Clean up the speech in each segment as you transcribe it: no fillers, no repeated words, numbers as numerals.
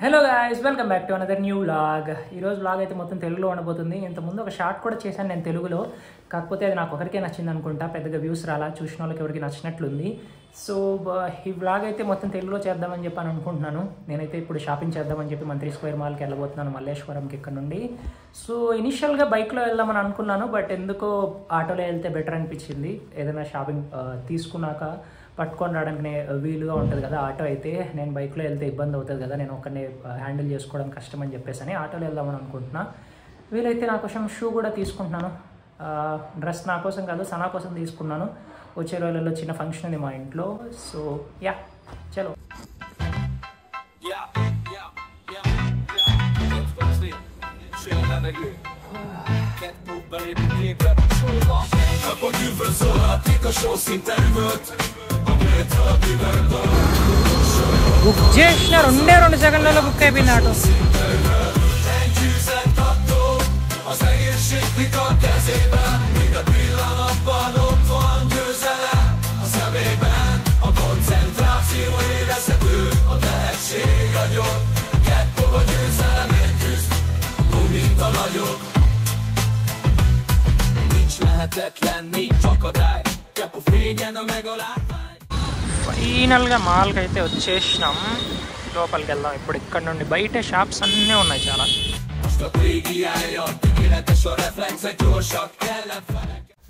Hello guys, welcome back to another new vlog. ఈరోజు vlog అయితే మొత్తం తెలుగులో ఉండబోతుంది. ఇంతకుముందు ఒక షార్ట్ కూడా చేశాను నేను తెలుగులో, కాకపోతే అది నాకు ఒకరికే నచ్చింది అనుకుంటా, పెద్దగా వ్యూస్ రాలా, చూసిన వాళ్ళకి ఎవరికి నచ్చినట్లుంది. సో ఈ వ్లాగ్ అయితే మొత్తం తెలుగులో చేద్దామని చెప్పి అనుకుంటున్నాను. నేనైతే ఇప్పుడు షాపింగ్ చేద్దామని చెప్పి మంత్రి స్క్వేర్ మాల్కి వెళ్ళబోతున్నాను, మల్లేశ్వరంకి ఇక్కడ నుండి. సో ఇనిషియల్గా బైక్లో వెళ్దామని అనుకున్నాను, బట్ ఎందుకో ఆటోలో వెళ్తే బెటర్ అనిపించింది. ఏదైనా షాపింగ్ తీసుకున్నాక పట్టుకొని రావడానికి వీలుగా ఉంటుంది కదా ఆటో అయితే. నేను బైక్లో వెళ్తే ఇబ్బంది అవుతుంది కదా, నేను ఒకరిని హ్యాండిల్ చేసుకోవడం కష్టం అని చెప్పేసి ఆటోలో వెళ్దామని అనుకుంటున్నా. వీలైతే నా కోసం షూ కూడా తీసుకుంటున్నాను. డ్రెస్ నా కోసం కాదు, సనా కోసం తీసుకున్నాను. వచ్చే రోజులలో చిన్న ఫంక్షన్ ఉంది మా ఇంట్లో. సో యా చలో. బుక్ చేసిన 2 సెకండ్లలో బుక్ అయిపోయింది ఆటో. ఫైనల్గా మాల్కి అయితే వచ్చేసినాం. లోపలికి వెళ్దాం ఇప్పుడు. ఇక్కడ నుండి బయట షాప్స్ అన్నీ ఉన్నాయి చాలా.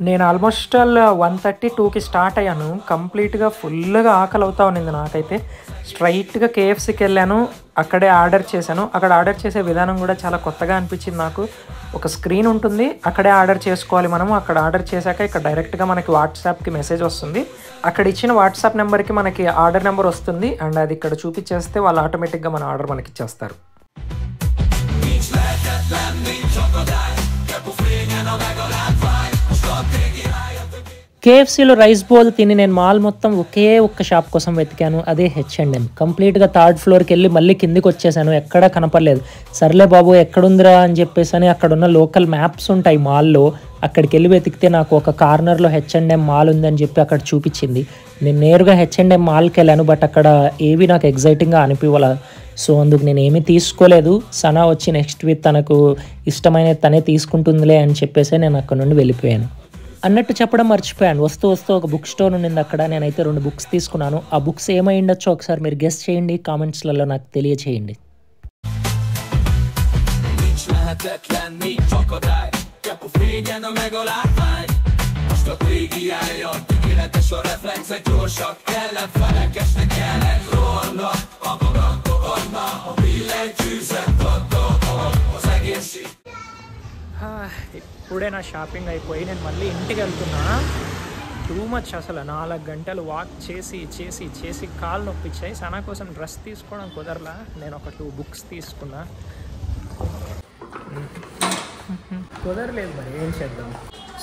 నేను ఆల్మోస్ట్ 1:32కి స్టార్ట్ అయ్యాను. కంప్లీట్గా ఫుల్గా ఆకలి అవుతా ఉన్నింది నాకైతే. స్ట్రైట్గా కేఎఫ్సీకి వెళ్ళాను, అక్కడే ఆర్డర్ చేశాను. అక్కడ ఆర్డర్ చేసే విధానం కూడా చాలా కొత్తగా అనిపించింది నాకు. ఒక స్క్రీన్ ఉంటుంది, అక్కడే ఆర్డర్ చేసుకోవాలి మనము. అక్కడ ఆర్డర్ చేశాక ఇక్కడ డైరెక్ట్గా మనకి వాట్సాప్కి మెసేజ్ వస్తుంది. అక్కడ ఇచ్చిన వాట్సాప్ నెంబర్కి మనకి ఆర్డర్ నెంబర్ వస్తుంది, అండ్ అది ఇక్కడ చూపించేస్తే వాళ్ళు ఆటోమేటిక్గా మన ఆర్డర్ మనకి ఇచ్చేస్తారు. కేఎఫ్సీలో రైస్ బౌల్ తిని నేను మాల్ మొత్తం ఒకే ఒక్క షాప్ కోసం వెతికాను, అదే H&M. కంప్లీట్గా 3rd ఫ్లోర్కి వెళ్ళి మళ్ళీ కిందికి వచ్చేసాను, ఎక్కడా కనపడలేదు. సర్లే బాబు ఎక్కడుందిరా అని చెప్పేసి అక్కడ ఉన్న లోకల్ మ్యాప్స్ ఉంటాయి మాల్లో, అక్కడికి వెళ్ళి వెతికితే నాకు ఒక కార్నర్లో H&M మాల్ ఉందని చెప్పి అక్కడ చూపించింది. నేను నేరుగా H&M మాల్కి వెళ్ళాను, బట్ అక్కడ ఏవి నాకు ఎగ్జైటింగ్గా అనిపించాల. సో అందుకు నేను ఏమీ తీసుకోలేదు. సనా వచ్చి నెక్స్ట్ వీక్ తనకు ఇష్టమైనది తనే తీసుకుంటుందిలే అని చెప్పేసి నేను అక్కడ నుండి వెళ్ళిపోయాను. అన్నట్టు చెప్పడం మర్చిపోయాను, వస్తూ ఒక బుక్ స్టోర్ ఉండింది అక్కడ. నేనైతే 2 బుక్స్ తీసుకున్నాను. ఆ బుక్స్ ఏమై ఉండొచ్చో ఒకసారి మీరు గెస్ చేయండి, కామెంట్స్లలో నాకు తెలియచేయండి. ఇప్పుడే నా షాపింగ్ అయిపోయి నేను మళ్ళీ ఇంటికి వెళ్తున్నా. టూ మచ్ అసలు. 4 గంటలు వాక్ చేసి కాళ్ళు నొప్పించాయి. సనా కోసం డ్రెస్ తీసుకోవడం కుదరలా. నేను ఒక 2 బుక్స్ తీసుకున్నా, కుదరలేదు, మరి ఏం చేద్దాం.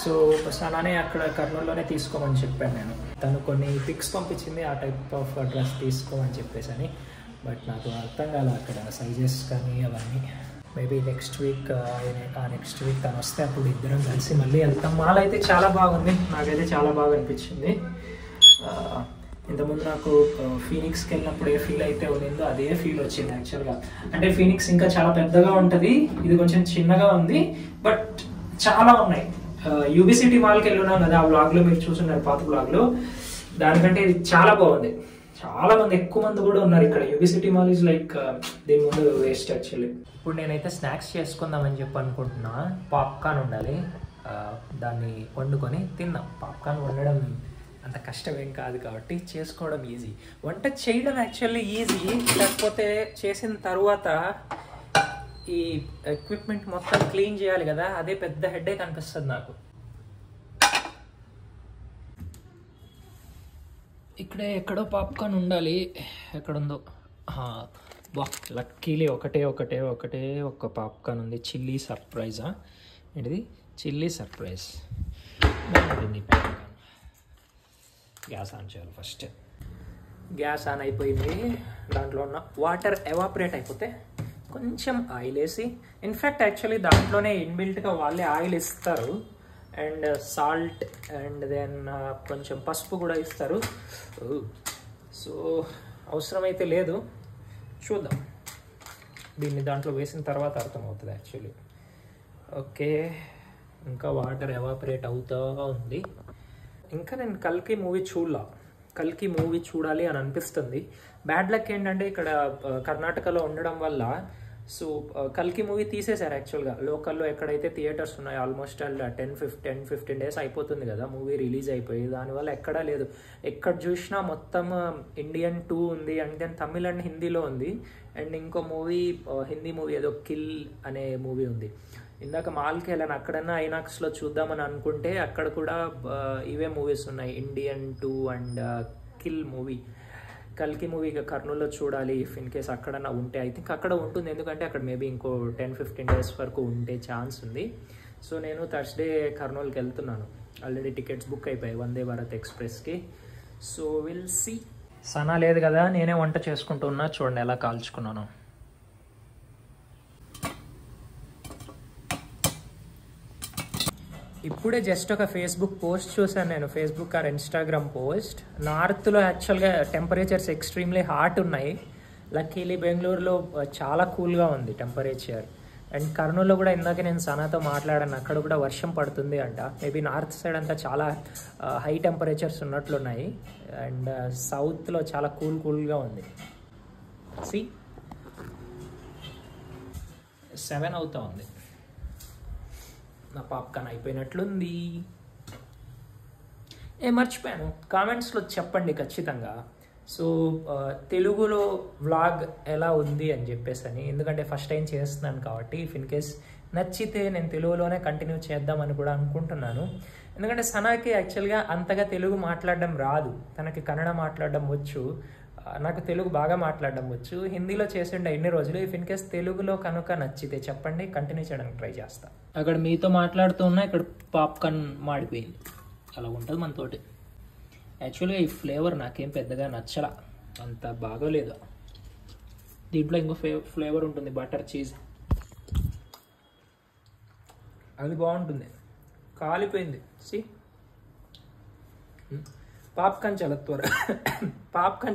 సో సనానే అక్కడ కర్నూలులోనే తీసుకోమని చెప్పాను నేను. తను కొన్ని పిక్స్ పంపించింది, ఆ టైప్ ఆఫ్ డ్రెస్ తీసుకోమని చెప్పేసి. బట్ నాకు అర్థం కాలే అక్కడ సైజెస్ కానీ అవన్నీ. మేబీ నెక్స్ట్ వీక్ తను వస్తే అప్పుడు ఇద్దరం కలిసి మళ్ళీ వెళ్తాం. మాల్ అయితే చాలా బాగుంది, నాకైతే చాలా బాగా అనిపించింది. ఇంతకుముందు నాకు ఫీనిక్స్కి వెళ్ళినప్పుడు ఏ ఫీల్ అయితే ఉండిందో అదే ఫీల్ వచ్చింది యాక్చువల్గా. అంటే ఫీనిక్స్ ఇంకా చాలా పెద్దగా ఉంటుంది, ఇది కొంచెం చిన్నగా ఉంది, బట్ చాలా ఉన్నాయి. యూబీసిటీ మాల్కి వెళ్ళున్నాం కదా, ఆ వ్లాగ్లో మీరు చూస్తున్నారు, పాత వ్లాగ్లో. దానికంటే ఇది చాలా బాగుంది. చాలా మంది, ఎక్కువ మంది కూడా ఉన్నారు ఇక్కడ. యూబీసిటీ మాల్ ఈజ్ లైక్ దీని ముందు వేస్ట్ యాక్చువల్లీ. ఇప్పుడు నేనైతే స్నాక్స్ చేసుకుందామని చెప్పి అనుకుంటున్నా. పాప్కార్న్ ఉండాలి, దాన్ని వండుకొని తిందాం. పాప్కార్న్ వండడం అంత కష్టం ఏం కాదు కాబట్టి చేసుకోవడం ఈజీ. వంట చేయడం యాక్చువల్లీ ఈజీ, కాకపోతే చేసిన తర్వాత ఈ ఎక్విప్మెంట్ మొత్తం క్లీన్ చేయాలి కదా, అదే పెద్ద హెడేక్ అనిపిస్తుంది నాకు. ఇక్కడే ఎక్కడో పాప్కార్న్ ఉండాలి, ఎక్కడుందో. లక్కీలీ ఒకటే ఒక్క పాప్కార్న్ ఉంది. చిల్లీ సర్ప్రైజా ఏంటిది? Chilli surprise. గ్యాస్ ఆన్ చేయాలి ఫస్ట్. గ్యాస్ ఆన్ అయిపోయింది. దాంట్లో ఉన్న వాటర్ ఎవాపరేట్ అయిపోతే కొంచెం ఆయిల్ వేసి, ఇన్ఫ్యాక్ట్ యాక్చువల్లీ దాంట్లోనే ఇన్బిల్ట్గా వాళ్ళే ఆయిల్ ఇస్తారు, అండ్ సాల్ట్, అండ్ దెన్ కొంచెం పసుపు కూడా ఇస్తారు. సో అవసరమైతే లేదు, చూద్దాం. దీన్ని దాంట్లో వేసిన తర్వాత అర్థమవుతుంది యాక్చువల్లీ. ఓకే, ఇంకా వాటర్ ఎవాపరేట్ అవుతూ ఉంది. ఇంకా నేను కల్కి మూవీ కల్కి మూవీ చూడాలి అని అనిపిస్తుంది. బ్యాడ్ లక్ ఏంటంటే ఇక్కడ కర్ణాటకలో ఉండడం వల్ల సో కల్కి మూవీ తీసేశారు యాక్చువల్గా. లోకల్లో ఎక్కడైతే థియేటర్స్ ఉన్నాయో ఆల్మోస్ట్ 10-15 డేస్ అయిపోతుంది కదా మూవీ రిలీజ్ అయిపోయి. దానివల్ల ఎక్కడా లేదు. ఎక్కడ చూసినా మొత్తం ఇండియన్ 2 ఉంది, అండ్ దెన్ తమిళ్ అండ్ హిందీలో ఉంది. అండ్ ఇంకో మూవీ హిందీ మూవీ ఏదో కిల్ అనే మూవీ ఉంది. ఇందాక మాల్కి వెళ్ళాను, అక్కడన్నా ఐనాక్స్లో చూద్దామని అనుకుంటే అక్కడ కూడా ఇవే మూవీస్ ఉన్నాయి, ఇండియన్ 2 అండ్ కిల్ మూవీ. కల్కి మూవీ ఇక కర్నూలులో చూడాలి ఇఫ్ ఇన్ కేస్ అక్కడన్నా ఉంటే. ఐ థింక్ అక్కడ ఉంటుంది, ఎందుకంటే అక్కడ మేబీ ఇంకో 10-15 డేస్ వరకు ఉంటే ఛాన్స్ ఉంది. సో నేను థర్స్డే కర్నూలుకి వెళ్తున్నాను. ఆల్రెడీ టికెట్స్ బుక్ అయిపోయాయి వందే భారత్ ఎక్స్ప్రెస్కి. So will see. సనా లేదు కదా, నేనే వంట చేసుకుంటున్నా. చూడండి ఎలా కాల్చుకున్నాను. ఇప్పుడే జస్ట్ ఒక ఫేస్బుక్ పోస్ట్ చూసాను నేను, ఫేస్బుక్ ఆర్ ఇన్స్టాగ్రామ్ పోస్ట్. నార్త్లో యాక్చువల్గా టెంపరేచర్స్ ఎక్స్ట్రీమ్లీ హాట్ ఉన్నాయి. లక్కీలీ బెంగళూరులో చాలా కూల్గా ఉంది టెంపరేచర్. అండ్ కర్నూలులో కూడా ఇందాక నేను సనాతో మాట్లాడాను, అక్కడ కూడా వర్షం పడుతుంది అంట. మేబీ నార్త్ సైడ్ అంతా చాలా హై టెంపరేచర్స్ ఉన్నట్లున్నాయి. అండ్ సౌత్లో చాలా కూల్గా ఉంది. 7 అవుతా ఉంది. నా పాప్కార్న్ అయిపోయినట్లుంది. మర్చిపోయాను, కామెంట్స్లో చెప్పండి ఖచ్చితంగా. సో తెలుగులో వ్లాగ్ ఎలా ఉంది అని చెప్పేసి అని, ఎందుకంటే ఫస్ట్ టైం చేస్తున్నాను కాబట్టి ఇఫ్ ఇన్ కేస్ నచ్చితే నేను తెలుగులోనే కంటిన్యూ చేద్దామని కూడా అనుకుంటున్నాను. ఎందుకంటే సనాకి యాక్చువల్గా అంతగా తెలుగు మాట్లాడడం రాదు, తనకి కన్నడ మాట్లాడడం వచ్చు, నాకు తెలుగు బాగా మాట్లాడడం వచ్చు. హిందీలో చేసిండే ఎన్ని రోజులు. ఇఫ్ ఇన్ కేస్ తెలుగులో కనుక నచ్చితే చెప్పండి, కంటిన్యూ చేయడానికి ట్రై చేస్తా. అక్కడ మీతో మాట్లాడుతూ ఉన్నా, ఇక్కడ పాప్కార్న్ మాడిపోయింది. అలా ఉంటుంది మనతోటి. యాక్చువల్గా ఈ ఫ్లేవర్ నాకేం పెద్దగా నచ్చలా, అంత బాగోలేదు. దీంట్లో ఇంకో ఫ్లేవర్ ఉంటుంది, బటర్ చీజ్, అది బాగుంటుంది. కాలిపోయింది. పాప్కార్న్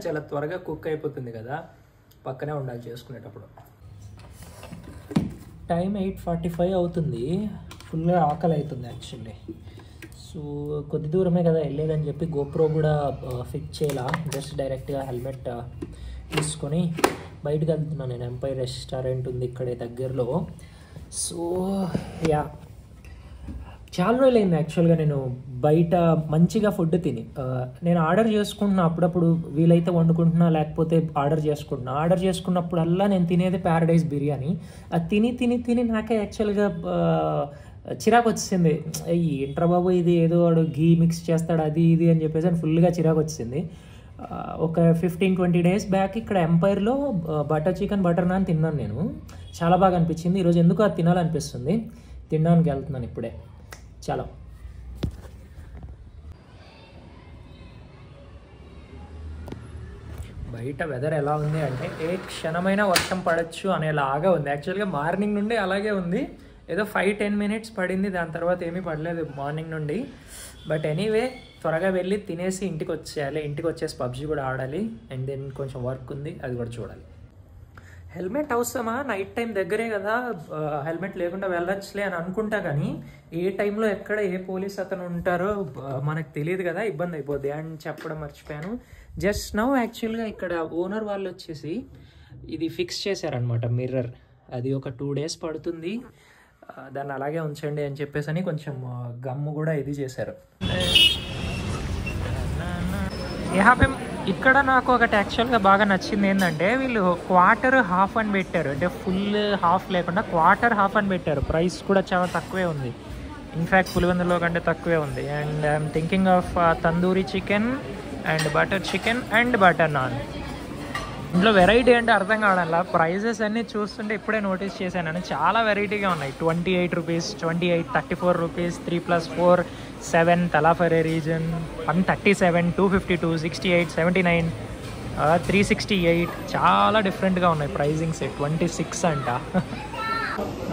చాలా త్వరగా కుక్ అయిపోతుంది కదా, పక్కనే ఉండాలి చేసుకునేటప్పుడు. టైం 8:45 అవుతుంది. ఫుల్గా ఆకలి అవుతుంది యాక్చువల్లీ. సో కొద్ది దూరమే కదా వెళ్ళేదని చెప్పి గోప్రో కూడా ఫిక్స్ చేయాల. జస్ట్ డైరెక్ట్గా హెల్మెట్ తీసుకొని బయటకు వెళ్తున్నాను నేను. ఎంపైర్ రెస్టారెంట్ ఉంది ఇక్కడే దగ్గరలో. సో యా, చాలా రోజులు అయింది యాక్చువల్గా నేను బయట మంచిగా ఫుడ్ తిని. నేను ఆర్డర్ చేసుకుంటున్నా, అప్పుడప్పుడు వీలైతే వండుకుంటున్నా, లేకపోతే ఆర్డర్ చేసుకున్నప్పుడల్లా నేను తినేది ప్యారడైజ్ బిర్యానీ. అది తిని నాకే యాక్చువల్గా చిరాకు వచ్చింది. ఏంట్రా బాబు ఇది, ఏదో వాడు ఘీ మిక్స్ చేస్తాడు అది ఇది అని చెప్పేసి అని ఫుల్గా చిరాకు వచ్చింది. ఒక 15-20 డేస్ బ్యాక్ ఇక్కడ ఎంపైర్లో బటర్ చికెన్ బటర్ నాన్ తిన్నాను నేను. చాలా బాగా అనిపించింది. ఈరోజు ఎందుకు అది తినాలనిపిస్తుంది, తినడానికి వెళ్తున్నాను ఇప్పుడే. చాలా బయట వెదర్ ఎలా ఉంది అంటే ఏ క్షణమైనా వర్షం పడచ్చు అనేలాగా ఉంది. యాక్చువల్గా మార్నింగ్ నుండి అలాగే ఉంది. ఏదో 5-10 మినిట్స్ పడింది, దాని తర్వాత ఏమీ పడలేదు మార్నింగ్ నుండి. బట్ ఎనీవే త్వరగా వెళ్ళి తినేసి ఇంటికి వచ్చేయాలి. ఇంటికి వచ్చేసి పబ్జీ కూడా ఆడాలి. అండ్ దెన్ కొంచెం వర్క్ ఉంది, అది కూడా చూడాలి. హెల్మెట్ అవసరమా? నైట్ టైం దగ్గరే కదా, హెల్మెట్ లేకుండా వెళ్ళొచ్చులే అని అనుకుంటా, కానీ ఏ టైంలో ఎక్కడ ఏ పోలీస్ అతను ఉంటారో మనకు తెలియదు కదా, ఇబ్బంది అయిపోద్ది అని చెప్పడం మర్చిపోయాను. జస్ట్ నౌ యాక్చువల్గా ఇక్కడ ఓనర్ వాళ్ళు వచ్చేసి ఇది ఫిక్స్ చేశారనమాట, మిర్రర్. అది ఒక 2 డేస్ పడుతుంది, దాన్ని అలాగే ఉంచండి అని చెప్పేసి అని కొంచెం గమ్ము కూడా ఇది చేశారు. ఇక్కడ నాకు ఒకటి యాక్చువల్గా బాగా నచ్చింది ఏంటంటే, వీళ్ళు క్వార్టర్ హాఫ్ అని పెట్టారు. అంటే ఫుల్ హాఫ్ లేకుండా క్వార్టర్ హాఫ్ అని పెట్టారు. ప్రైస్ కూడా చాలా తక్కువే ఉంది, ఇన్ఫ్యాక్ట్ పులివెందులో కంటే తక్కువే ఉంది. And I'm thinking of tandoori chicken and butter chicken and butter non. ఇంట్లో వెరైటీ అంటే అర్థం కావడంలా, ప్రైజెస్ అన్నీ చూస్తుంటే ఇప్పుడే నోటీస్ చేశాను. చాలా వెరైటీగా ఉన్నాయి. 28 రూపీస్, 28, 34 రూపీస్, 3+4, 7 తలాఫరే రీజన్, 137, 252, 68, 79, 368. చాలా డిఫరెంట్గా ఉన్నాయి ప్రైజింగ్స్. 26 అంట.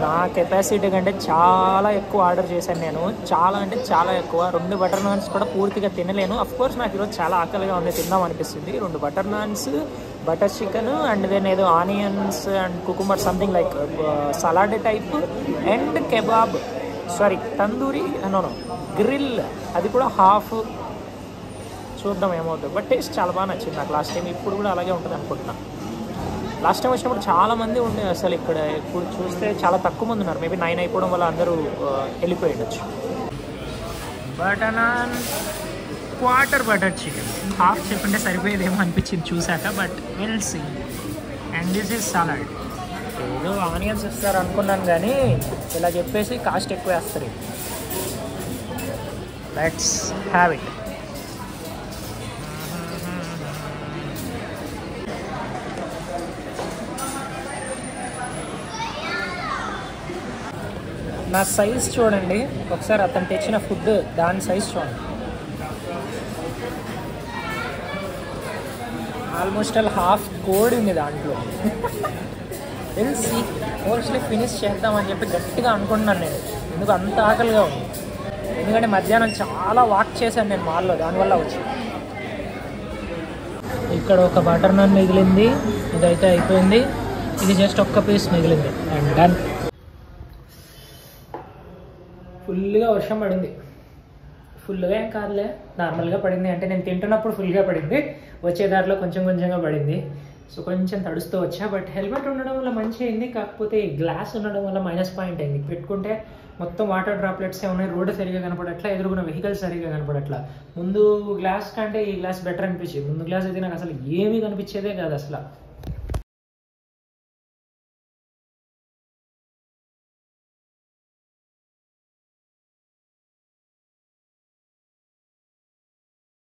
నా కెపాసిటీ కంటే చాలా ఎక్కువ ఆర్డర్ చేశాను నేను. చాలా అంటే చాలా ఎక్కువ. 2 బటర్ నాన్స్ కూడా పూర్తిగా తినలేను. అఫ్కోర్స్ నాకు ఈరోజు చాలా ఆకలిగా ఉంది, తిందాం అనిపిస్తుంది. 2 butter naans butter chicken and then ఏదో onions and cucumber something like salad type and kebab tandoori grill అది కూడా హాఫ్. చూద్దాం ఏమవుతుంది, బట్ టేస్ట్ చాలా బాగా నచ్చింది నాకు లాస్ట్ టైం. ఇప్పుడు కూడా అలాగే ఉంటుంది అనుకుంటున్నా. లాస్ట్ టైం వచ్చినప్పుడు చాలామంది ఉండే అసలు ఇక్కడ. ఇప్పుడు చూస్తే చాలా తక్కువ మంది ఉన్నారు. మేబీ 9 అయిపోవడం వల్ల అందరూ వెళ్ళిపోయి ఉండొచ్చు. Butter naan, quarter butter chicken, half చెప్పుంటే సరిపోయేదేమో అనిపించింది చూసాక, but will see. And this is salad. ఏదో ఆనియన్స్ ఇస్తారు అనుకున్నాను కానీ ఇలా చెప్పేసి కాస్ట్ ఎక్కువ వేస్తారు. Let's have it. నా సైజ్ చూడండి ఒకసారి, అతను తెచ్చిన ఫుడ్ దాని సైజ్ చూడండి. ఆల్మోస్ట్ హాఫ్ కోడి ఉంది దాంట్లో. తెలిసి మోస్ట్లీ ఫినిష్ చేద్దామని చెప్పి గట్టిగా అనుకుంటున్నాను నేను. ఎందుకు అంత ఆకలిగా ఉంది, ఎందుకంటే మధ్యాహ్నం చాలా వాక్ చేశాను నేను మాల్లో, దానివల్ల వచ్చింది. ఇక్కడ ఒక బటర్ నాన్ మిగిలింది, ఇదైతే అయిపోయింది. ఇది జస్ట్ ఒక్క పీస్ మిగిలింది అండ్ డన్. ఫుల్గా వర్షం పడింది. ఫుల్గా ఏం కాదులే, నార్మల్గా పడింది. అంటే నేను తింటున్నప్పుడు ఫుల్గా పడింది, వచ్చే దారిలో కొంచెం కొంచెంగా పడింది. సో కొంచెం తడుస్తూ వచ్చా. బట్ హెల్మెట్ ఉండడం వల్ల మంచి అయింది, కాకపోతే ఈ గ్లాస్ ఉండడం వల్ల మైనస్ పాయింట్ అయింది. పెట్టుకుంటే మొత్తం వాటర్ డ్రాప్లెట్సే ఉన్నాయి, రోడ్డు సరిగా కనపడట్లా, ఎదురుకున్న వెహికల్స్ సరిగా కనపడట్లా. ముందు గ్లాస్ కంటే ఈ గ్లాస్ బెటర్ అనిపించింది. ముందు గ్లాస్ అయితే నాకు అసలు ఏమీ కనిపించేదే కాదు అసలు.